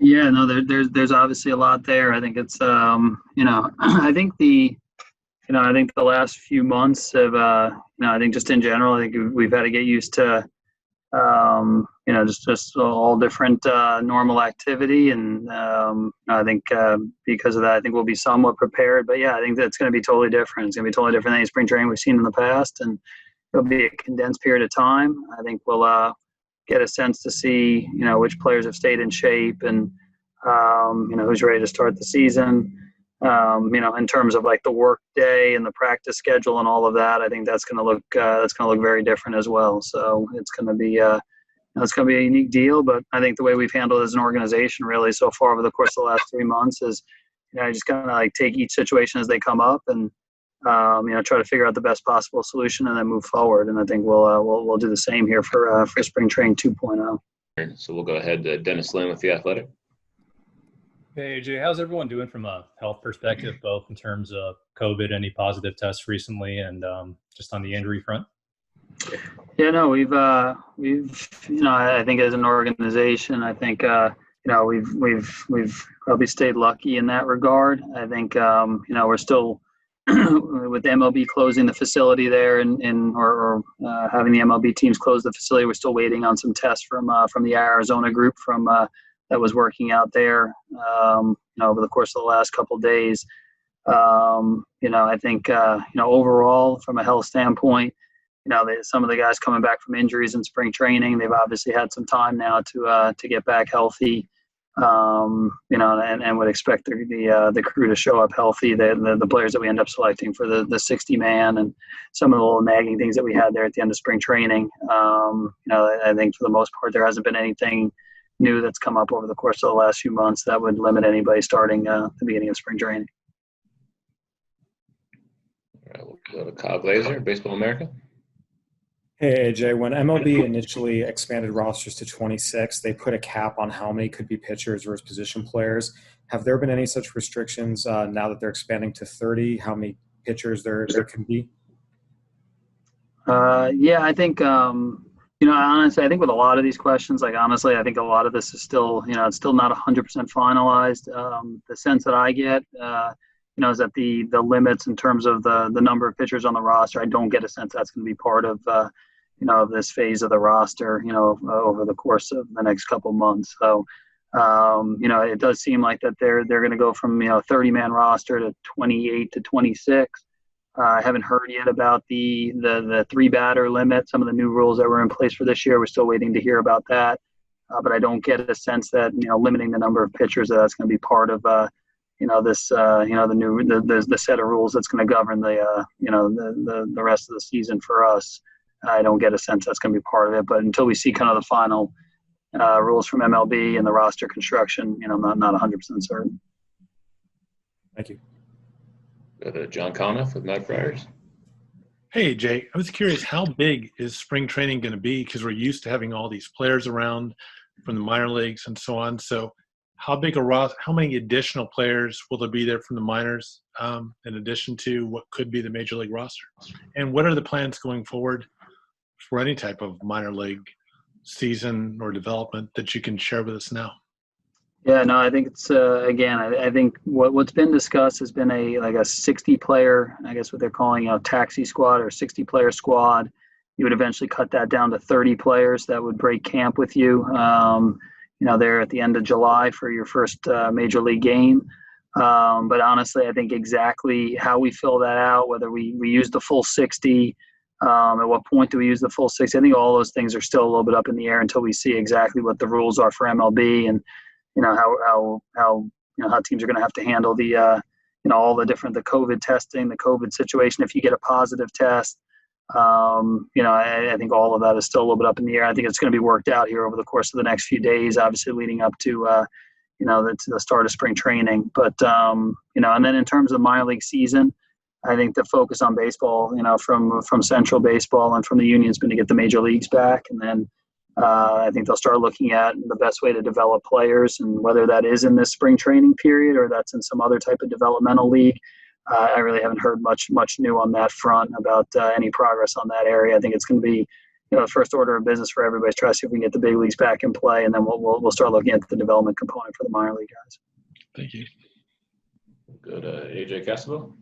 Yeah, no, there's obviously a lot there. I think it's I think I think the last few months have I think just in general, I think we've had to get used to just all different normal activity, and I think because of that, I think we'll be somewhat prepared. But yeah, I think that's going to be totally different. It's going to be totally different than any spring training we've seen in the past, and it'll be a condensed period of time. I think we'll get a sense to see which players have stayed in shape, and who's ready to start the season. In terms of like the work day and the practice schedule and all of that, I think that's going to look very different as well. So it's going to be a unique deal. But I think the way we've handled it as an organization really so far over the course of the last 3 months is, just kind of like take each situation as they come up and try to figure out the best possible solution and then move forward. And I think we'll do the same here for spring training 2.0. So we'll go ahead to Dennis Lynn with The Athletic. Hey, AJ, how's everyone doing from a health perspective, both in terms of COVID, any positive tests recently, and just on the injury front? Yeah, no, we've I think as an organization, I think we've probably stayed lucky in that regard. I think we're still with the MLB closing the facility there or having the MLB teams close the facility. We're still waiting on some tests from the Arizona group that was working out there, over the course of the last couple of days. I think, overall from a health standpoint, some of the guys coming back from injuries in spring training, they've obviously had some time now to get back healthy, and would expect the crew to show up healthy. The players that we end up selecting for the 60 man and some of the little nagging things that we had there at the end of spring training. I think for the most part, there hasn't been anything new that's come up over the course of the last few months that would limit anybody starting the beginning of spring training. All right, we'll go to Kyle Glazer, Baseball America. Hey, AJ, when MLB initially expanded rosters to 26, they put a cap on how many could be pitchers versus position players. Have there been any such restrictions now that they're expanding to 30, how many pitchers there can be? Yeah, I think, honestly, I think with a lot of these questions, I think a lot of this is still, it's still not 100% finalized. The sense that I get, is that the limits in terms of the number of pitchers on the roster, I don't get a sense that's going to be part of, this phase of the roster, over the course of the next couple months. So, it does seem like that they're going to go from, 30-man roster to 28 to 26. I haven't heard yet about the 3-batter limit, some of the new rules that were in place for this year. We're still waiting to hear about that. But I don't get a sense that, limiting the number of pitchers, that's going to be part of, this, the set of rules that's going to govern the rest of the season for us. I don't get a sense that's going to be part of it. But until we see kind of the final rules from MLB and the roster construction, I'm not 100% certain. Thank you. Go to John Conniff with Mad Friars. Hey, Jay, I was curious, how big is spring training going to be? Because we're used to having all these players around from the minor leagues and so on. So how many additional players will there be there from the minors in addition to what could be the major league roster? And what are the plans going forward for any type of minor league season or development that you can share with us now? Yeah, no, I think it's again. I think what's been discussed has been a 60-player, I guess what they're calling a taxi squad or 60-player squad. You would eventually cut that down to 30 players that would break camp with you. There at the end of July for your first major league game. But honestly, I think exactly how we fill that out, whether we use the full 60, at what point do we use the full 60? I think all those things are still a little bit up in the air until we see exactly what the rules are for MLB and how teams are going to have to handle the all the COVID testing, the COVID situation. If you get a positive test, I think all of that is still a little bit up in the air. I think it's going to be worked out here over the course of the next few days, obviously leading up to the start of spring training. But and then in terms of minor league season, I think the focus on baseball, from Central Baseball and from the union has been to get the major leagues back, and then I think they'll start looking at the best way to develop players, and whether that is in this spring training period or that's in some other type of developmental league. I really haven't heard much new on that front about any progress on that area. I think it's going to be, the first order of business for everybody is try to see if we can get the big leagues back in play, and then we'll start looking at the development component for the minor league guys. Thank you. Go to A.J. Caswell.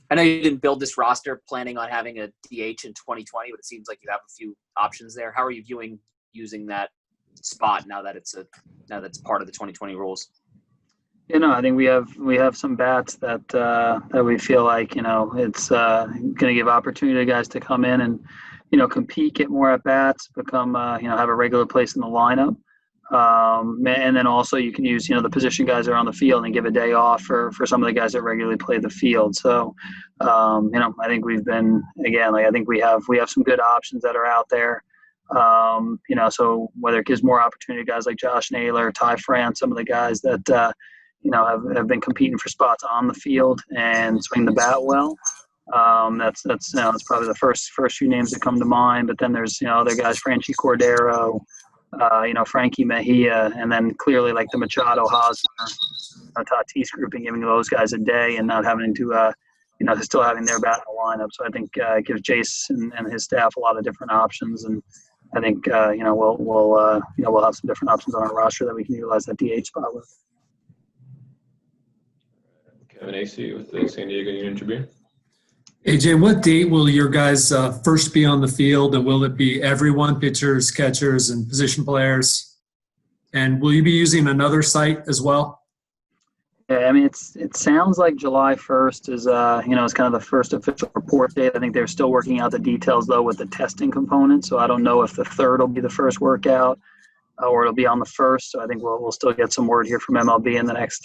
I know you didn't build this roster planning on having a DH in 2020, but it seems like you have a few options there. How are you viewing using that spot now that it's part of the 2020 rules? I think we have some bats that we feel like it's going to give opportunity to guys to come in and compete, get more at bats, become have a regular place in the lineup. And then also you can use, the position guys that are on the field and give a day off for some of the guys that regularly play the field. So, I think we've been, again, I think we have some good options that are out there. So whether it gives more opportunity to guys like Josh Naylor, Ty France, some of the guys that, have been competing for spots on the field and swing the bat well. That's probably the first few names that come to mind. But then there's other guys, Franchi Cordero, Frankie Mejia, and then clearly like the Machado, Hosmer, Tatis grouping, giving those guys a day and not having to, still having their bat in the lineup. So I think it gives Jason and his staff a lot of different options, and I think we'll have some different options on our roster that we can utilize that DH spot with. Kevin Acey with the San Diego Union Tribune. AJ, what date will your guys first be on the field, and will it be everyone, pitchers, catchers, and position players? And will you be using another site as well? Yeah, I mean, it sounds like July 1st is is kind of the first official report date. I think they're still working out the details though with the testing component, so I don't know if the 3rd will be the first workout or it'll be on the 1st. So I think we'll still get some word here from MLB in the next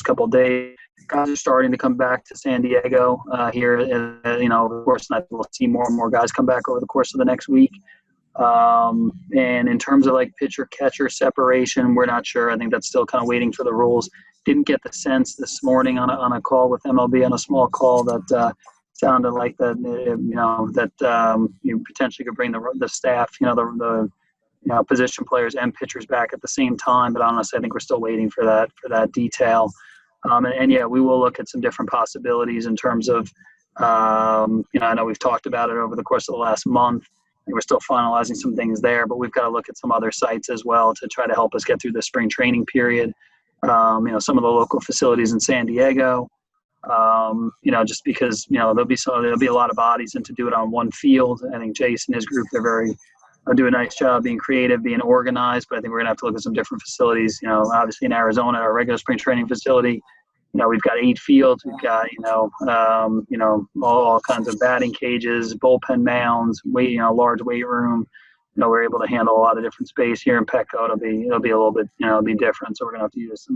couple of days. Guys are starting to come back to San Diego here, over the course, and I think we'll see more and more guys come back over the course of the next week. And in terms of like pitcher-catcher separation, we're not sure. I think that's still kind of waiting for the rules. Didn't get the sense this morning on a call with MLB, on a small call, that sounded like that you potentially could bring the staff, the position players and pitchers back at the same time. But honestly, I think we're still waiting for that detail. And yeah, we will look at some different possibilities in terms of, I know we've talked about it over the course of the last month. And we're still finalizing some things there, but we've got to look at some other sites as well to try to help us get through the spring training period. Some of the local facilities in San Diego, just because, there'll be a lot of bodies, and to do it on one field. I think Jason and his group, they're do a nice job being creative, being organized, but I think we're gonna have to look at some different facilities. Obviously in Arizona, our regular spring training facility, we've got 8 fields. We've got, all kinds of batting cages, bullpen mounds, large weight room. We're able to handle a lot of different space. Here in Petco, it'll be a little bit, it'll be different. So we're gonna have to use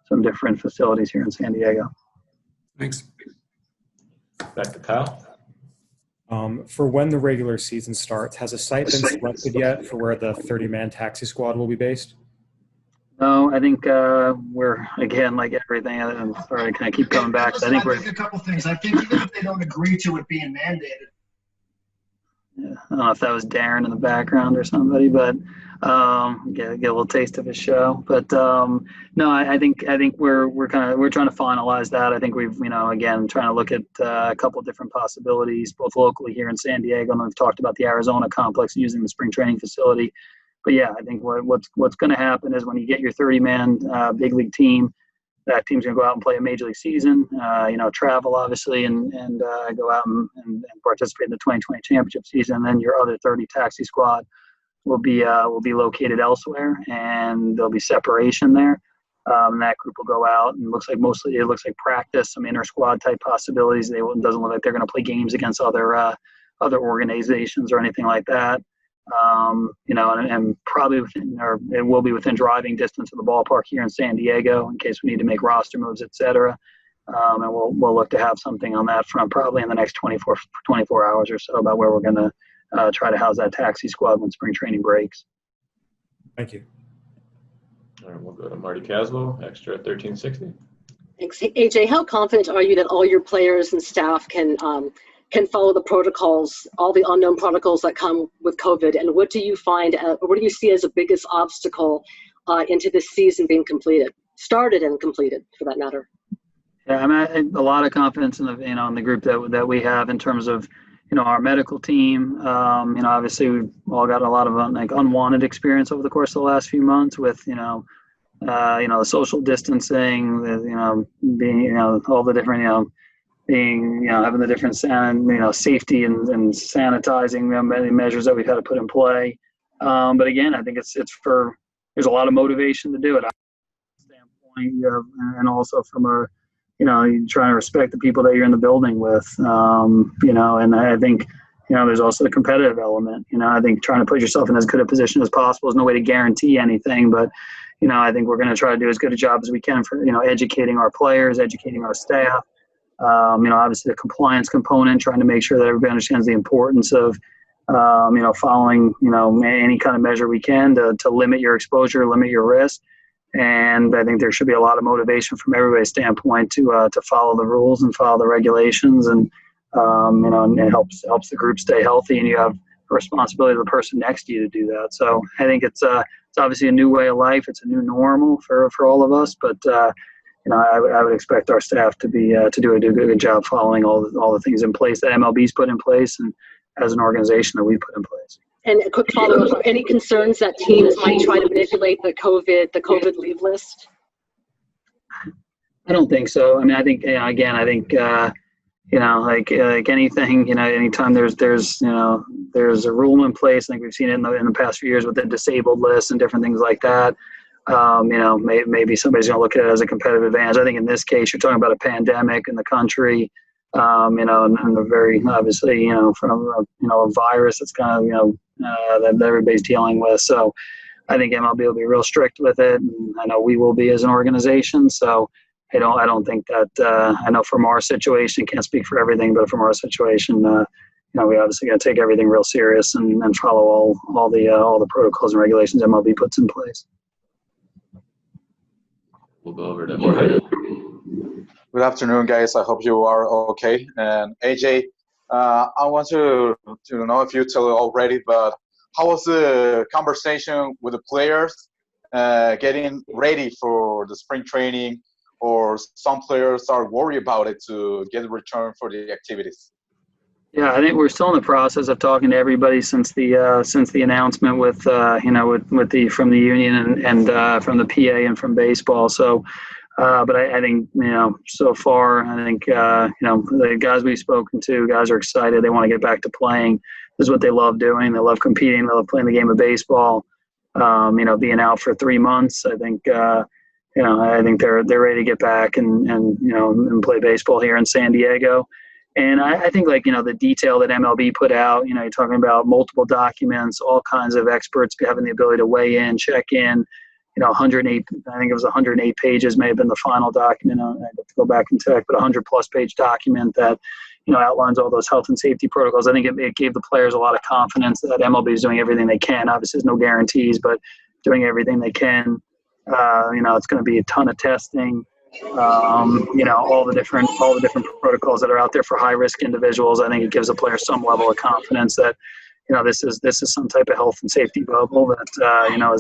some different facilities here in San Diego. Thanks. Back to Kyle. For when the regular season starts, has a site been selected yet for where the 30-man taxi squad will be based? No, I think we're, again, like everything. I'm sorry, can I keep coming back? I think a couple things. I think even if they don't agree to it being mandated. Yeah, I don't know if that was Darren in the background or somebody, but get a little taste of his show. But no, I think we're trying to finalize that. I think we've again trying to look at a couple of different possibilities, both locally here in San Diego, and we've talked about the Arizona complex using the spring training facility. But yeah, I think what's going to happen is when you get your 30-man big league team, that team's going to go out and play a major league season, travel obviously, and go out and participate in the 2020 championship season. And then your other 30 taxi squad will be located elsewhere, and there'll be separation there. And that group will go out, and it looks like practice, some inter squad type possibilities. It doesn't look like they're going to play games against other organizations or anything like that. And probably it will be within driving distance of the ballpark here in San Diego in case we need to make roster moves, et cetera. And we'll look to have something on that front probably in the next 24 hours or so about where we're going to try to house that taxi squad when spring training breaks. Thank you. All right, we'll go to Marty Caswell, extra 1360. Thanks. AJ, how confident are you that all your players and staff can follow the protocols, all the unknown protocols that come with COVID? And what do you find, what do you see as the biggest obstacle into this season being started and completed for that matter? Yeah, I mean, a lot of confidence in the group that we have in terms of, our medical team. Obviously we've all got a lot of unwanted experience over the course of the last few months with, the social distancing, being, all the different, having the different safety and sanitizing measures that we've had to put in play. But again, I think there's a lot of motivation to do it. Standpoint, and also from you're trying to respect the people that you're in the building with, and I think, there's also the competitive element. I think trying to put yourself in as good a position as possible is no way to guarantee anything, but, I think we're going to try to do as good a job as we can for, educating our players, educating our staff. Obviously the compliance component, trying to make sure that everybody understands the importance of, following, any kind of measure we can to limit your exposure, limit your risk. And I think there should be a lot of motivation from everybody's standpoint to follow the rules and follow the regulations, and and it helps the group stay healthy. And you have a responsibility to the person next to you to do that. So I think it's obviously a new way of life. It's a new normal for all of us. But I would expect our staff to do a good job following all the things in place that MLB's put in place, and as an organization that we put in place. And a quick follow-up, any concerns that teams might try to manipulate the COVID leave list? I don't think so. I mean, I think, again, like anything, anytime there's a rule in place. I think we've seen it in the past few years with the disabled list and different things like that. Maybe somebody's going to look at it as a competitive advantage. I think in this case, you're talking about a pandemic in the country, and a very, obviously, from a virus that's kind of, that everybody's dealing with. So I think MLB will be real strict with it, and I know we will be as an organization. So I don't think that, I know from our situation, can't speak for everything, but from our situation, we obviously got to take everything real serious and follow all the protocols and regulations MLB puts in place. We'll go over to Marty. Good afternoon, guys. I hope you are okay. And AJ, I want to know if you tell it already, but how was the conversation with the players getting ready for the spring training, or some players are worried about it to get a return for the activities? Yeah, I think we're still in the process of talking to everybody since the announcement with from the union and from the PA and from baseball. So, but I think so far, I think the guys we've spoken to, guys are excited. They want to get back to playing. This is what they love doing. They love competing. They love playing the game of baseball. Being out for 3 months, I think I think they're ready to get back and play baseball here in San Diego. And I think the detail that MLB put out, you're talking about multiple documents, all kinds of experts having the ability to weigh in, check in, 108, I think it was 108 pages may have been the final document. I have to go back and check, but 100+ page document that, outlines all those health and safety protocols. I think it gave the players a lot of confidence that MLB is doing everything they can. Obviously, there's no guarantees, but doing everything they can. It's going to be a ton of testing. All the different protocols that are out there for high risk individuals. I think it gives the players some level of confidence that this is some type of health and safety bubble that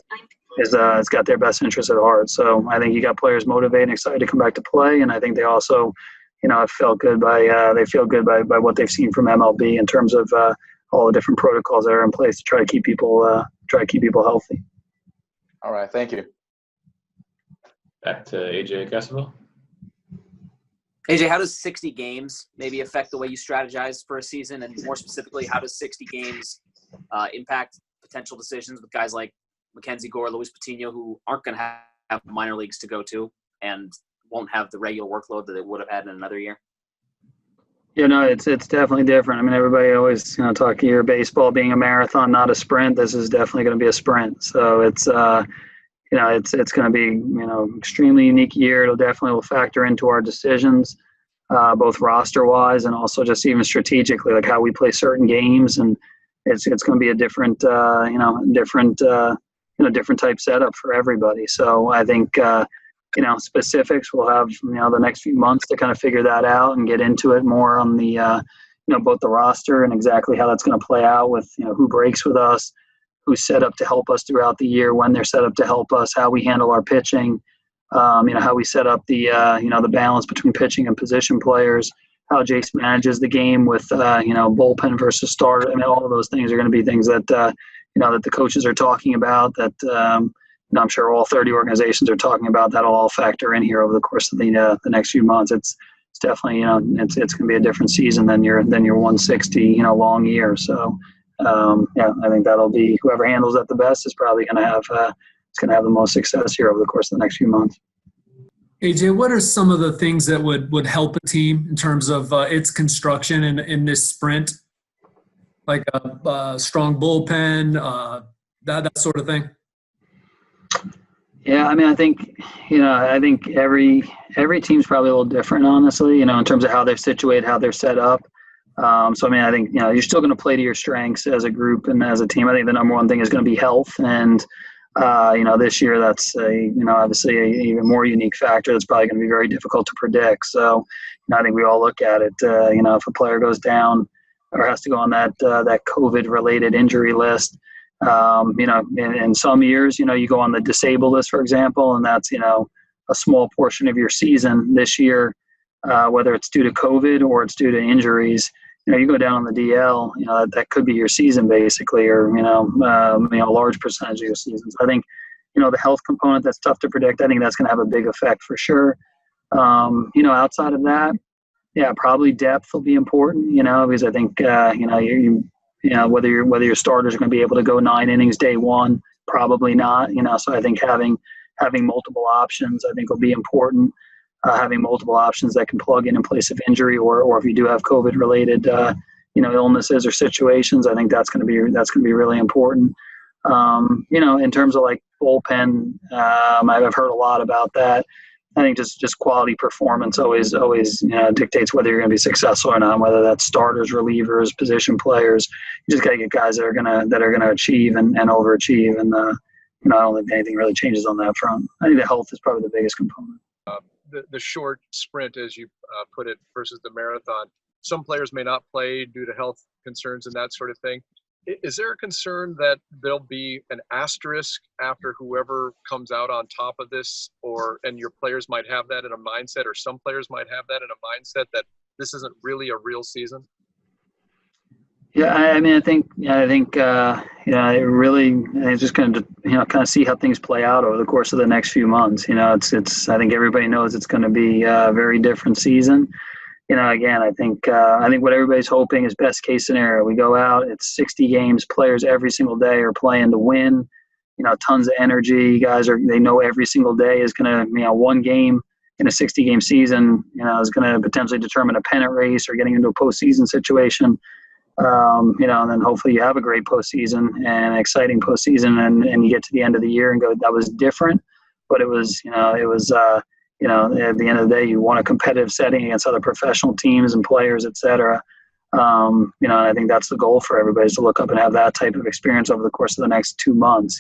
has got their best interests at heart. So I think you got players motivated and excited to come back to play, and I think they also feel good by what they've seen from MLB in terms of all the different protocols that are in place to try to keep people healthy. All right, thank you. Back to AJ Caswell. AJ, how does 60 games maybe affect the way you strategize for a season? And more specifically, how does 60 games impact potential decisions with guys like Mackenzie Gore, Luis Patino, who aren't going to have minor leagues to go to and won't have the regular workload that they would have had in another year? Yeah, no, it's definitely different. I mean, everybody always talk here baseball being a marathon, not a sprint. This is definitely going to be a sprint. So it's it's going to be extremely unique year. It'll definitely factor into our decisions, both roster wise and also just even strategically, like how we play certain games. And it's going to be a different different type setup for everybody. So I think specifics we'll have the next few months to kind of figure that out and get into it more on the both the roster and exactly how that's going to play out with who breaks with us, who's set up to help us throughout the year, when they're set up to help us, how we handle our pitching, how we set up the the balance between pitching and position players. Jace manages the game with bullpen versus starter. I mean, all of those things are going to be things that that the coaches are talking about. That I'm sure all 30 organizations are talking about. That'll all factor in here over the course of the next few months. It's definitely it's going to be a different season than your 160 long year. So I think that'll be whoever handles that the best is probably going to have the most success here over the course of the next few months. AJ, what are some of the things that would help a team in terms of its construction in this sprint, like a strong bullpen, that sort of thing? Yeah, I mean, I think every team's probably a little different, honestly, in terms of how they're situated, how they're set up. So, I mean, I think, you're still going to play to your strengths as a group and as a team. I think the number one thing is going to be health. And, this year that's obviously an even more unique factor that's probably going to be very difficult to predict. So, I think we all look at it, if a player goes down or has to go on that COVID-related injury list, in some years, you go on the disabled list, for example, and that's, a small portion of your season. This year, whether it's due to COVID or it's due to injuries, you go down on the DL, that could be your season basically, or, a large percentage of your season. So I think, the health component, that's tough to predict. I think that's going to have a big effect for sure. Outside of that, yeah, probably depth will be important, because I think, whether your starters are going to be able to go 9 innings day one, probably not, so I think having multiple options, I think will be important. Having multiple options that can plug in place of injury, or if you do have COVID-related, illnesses or situations, I think that's going to be really important. In terms of like bullpen, I've heard a lot about that. I think just quality performance always dictates whether you're going to be successful or not. Whether that's starters, relievers, position players, you just got to get guys that are gonna achieve and overachieve. And I don't think anything really changes on that front. I think the health is probably the biggest component. The short sprint, as you put it, versus the marathon. Some players may not play due to health concerns and that sort of thing. Is there a concern that there'll be an asterisk after whoever comes out on top of this, and your players might have that in a mindset, or some players might have that in a mindset that this isn't really a real season? Yeah, I mean, I think it really, it's just going to, kind of see how things play out over the course of the next few months. It's I think everybody knows it's going to be a very different season. Again, I think what everybody's hoping is best case scenario. We go out, it's 60 games, players every single day are playing to win, tons of energy. Guys they know every single day is going to, one game in a 60-game season, is going to potentially determine a pennant race or getting into a postseason situation. And then hopefully you have a great postseason and an exciting postseason, and you get to the end of the year and go, that was different, but it was at the end of the day, you want a competitive setting against other professional teams and players, et cetera. And I think that's the goal for everybody, is to look up and have that type of experience over the course of the next 2 months.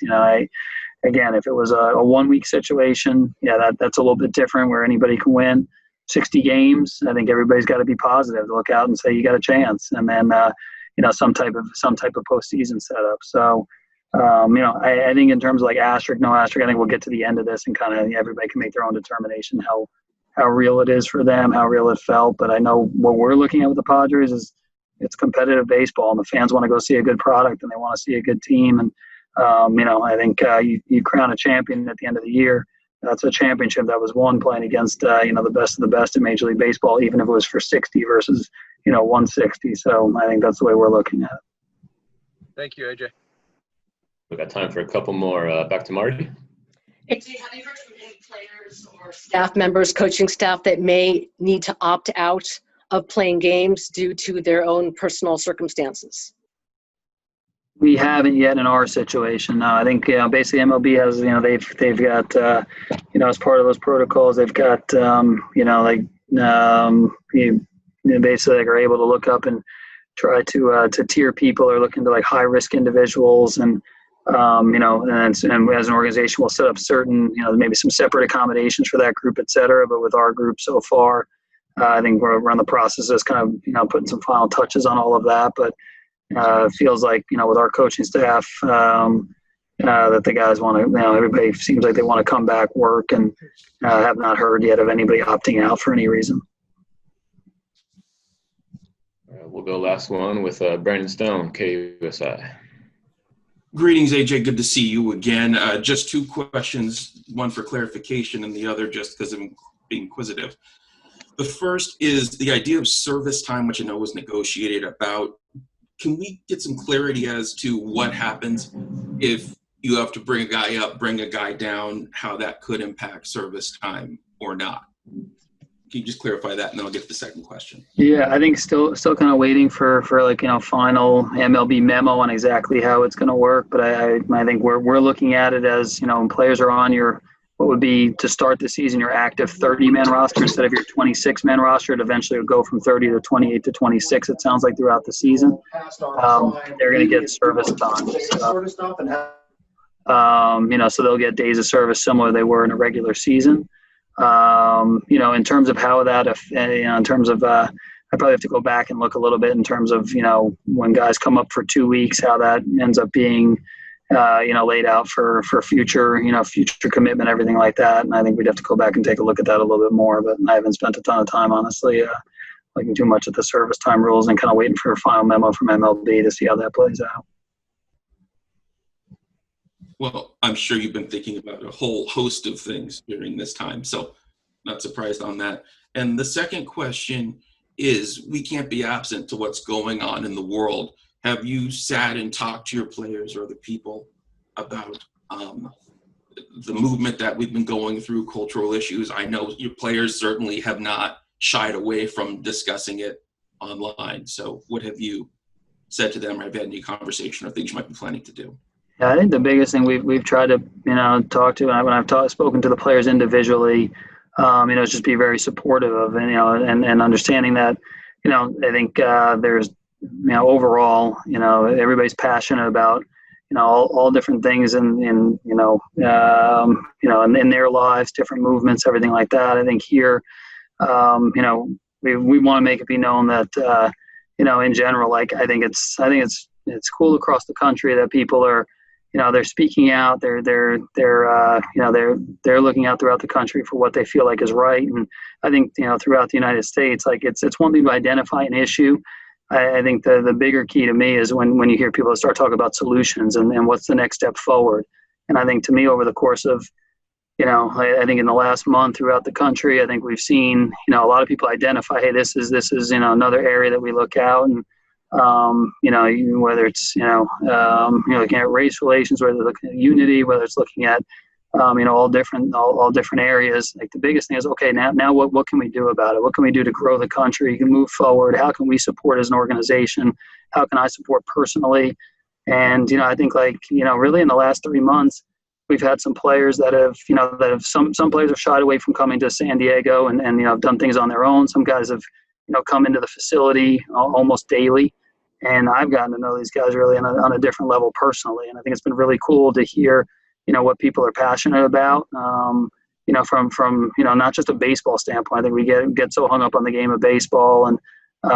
Again, if it was a 1-week situation, that's a little bit different, where anybody can win 60 games. I think everybody's got to be positive to look out and say you got a chance, and then some type of postseason setup. So I think in terms of like asterisk, no asterisk, I think we'll get to the end of this and kind of everybody can make their own determination how real it is for them, how real it felt. But I know what we're looking at with the Padres is it's competitive baseball, and the fans want to go see a good product and they want to see a good team. And I think you crown a champion at the end of the year. That's a championship that was won playing against the best of the best in Major League Baseball, even if it was for 60 versus 160. So I think that's the way we're looking at it. Thank you, AJ. We got time for a couple more. Back to Marty. AJ, have you heard from any players or staff members, coaching staff, that may need to opt out of playing games due to their own personal circumstances? We haven't yet in our situation. No, I think basically MLB has they've got as part of those protocols they've got basically are able to look up and try to tier people, or look into like high risk individuals, and and as an organization we'll set up certain maybe some separate accommodations for that group, et cetera. But with our group so far, I think we're in the process of kind of putting some final touches on all of that, but. It feels like, with our coaching staff, that the guys want to, everybody seems like they want to come back, work, and have not heard yet of anybody opting out for any reason. We'll go last one with Brandon Stone, KUSI. Greetings, AJ. Good to see you again. Just two questions, one for clarification and the other just because I'm being inquisitive. The first is the idea of service time, which I know was negotiated about. Can we get some clarity as to what happens if you have to bring a guy up, bring a guy down, how that could impact service time or not? Can you just clarify that, and then I'll get to the second question. Yeah, I think still kind of waiting for like, final MLB memo on exactly how it's going to work. But I think we're looking at it as, when players are on your, what would be to start the season, your active 30-man roster instead of your 26-man roster. It eventually would go from 30 to 28 to 26, it sounds like, throughout the season. They're going to get service time. So they'll get days of service similar they were in a regular season. In terms of how that, in terms of, I probably have to go back and look a little bit in terms of, when guys come up for 2 weeks, how that ends up being, laid out for future, future commitment, everything like that. And I think we'd have to go back and take a look at that a little bit more, but I haven't spent a ton of time, honestly, looking too much at the service time rules and kind of waiting for a final memo from MLB to see how that plays out. Well, I'm sure you've been thinking about a whole host of things during this time, so not surprised on that. And the second question is, we can't be absent to what's going on in the world. Have you sat and talked to your players or the people about the movement that we've been going through, cultural issues? I know your players certainly have not shied away from discussing it online. So what have you said to them, or have you had any conversation or things you might be planning to do? Yeah, I think the biggest thing we've tried to, talk to, when I've spoken to the players individually, is just be very supportive of, and understanding that, I think there's, overall, everybody's passionate about, all different things in their lives, different movements, everything like that. I think here, we want to make it be known that, in general, like, I think it's cool across the country that people are, they're speaking out. They're looking out throughout the country for what they feel like is right. And I think, throughout the United States, like, it's one thing to identify an issue. I think the bigger key to me is when you hear people start talking about solutions and what's the next step forward. And I think, to me, over the course of, I think in the last month throughout the country, I think we've seen, a lot of people identify, hey, this is, another area that we look out. And, whether it's, looking at race relations, whether looking at unity, whether it's looking at, all different areas. Like, the biggest thing is, okay, now what can we do about it? What can we do to grow the country? You can move forward. How can we support as an organization? How can I support personally? And, I think, like, really in the last 3 months, we've had some players that have, some players have shied away from coming to San Diego and have done things on their own. Some guys have, come into the facility almost daily. And I've gotten to know these guys really on a different level personally. And I think it's been really cool to hear, what people are passionate about, from not just a baseball standpoint. I think we get so hung up on the game of baseball and, a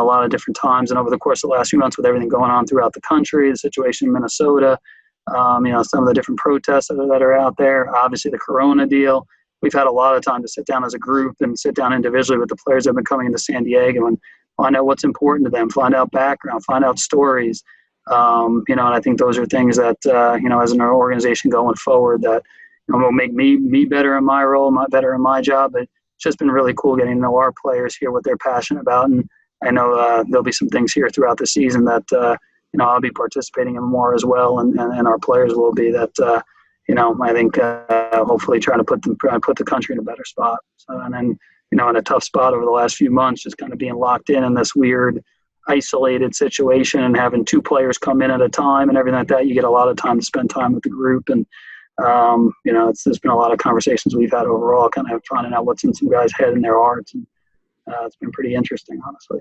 lot of different times. And over the course of the last few months with everything going on throughout the country, the situation in Minnesota, some of the different protests that are out there, obviously the Corona deal. We've had a lot of time to sit down as a group and sit down individually with the players that have been coming into San Diego and find out what's important to them, find out background, find out stories. And I think those are things that, as an organization going forward that, will make me better in my role, better in my job. But it's just been really cool getting to know our players, hear what they're passionate about. And I know there'll be some things here throughout the season that, I'll be participating in more as well. And our players will be that, I think hopefully trying to put the country in a better spot. So, and then, in a tough spot over the last few months, just kind of being locked in this weird, isolated situation and having 2 players come in at a time and everything like that. You get a lot of time to spend time with the group. And, there's been a lot of conversations we've had overall, kind of finding out what's in some guys' head and their hearts. And it's been pretty interesting, honestly.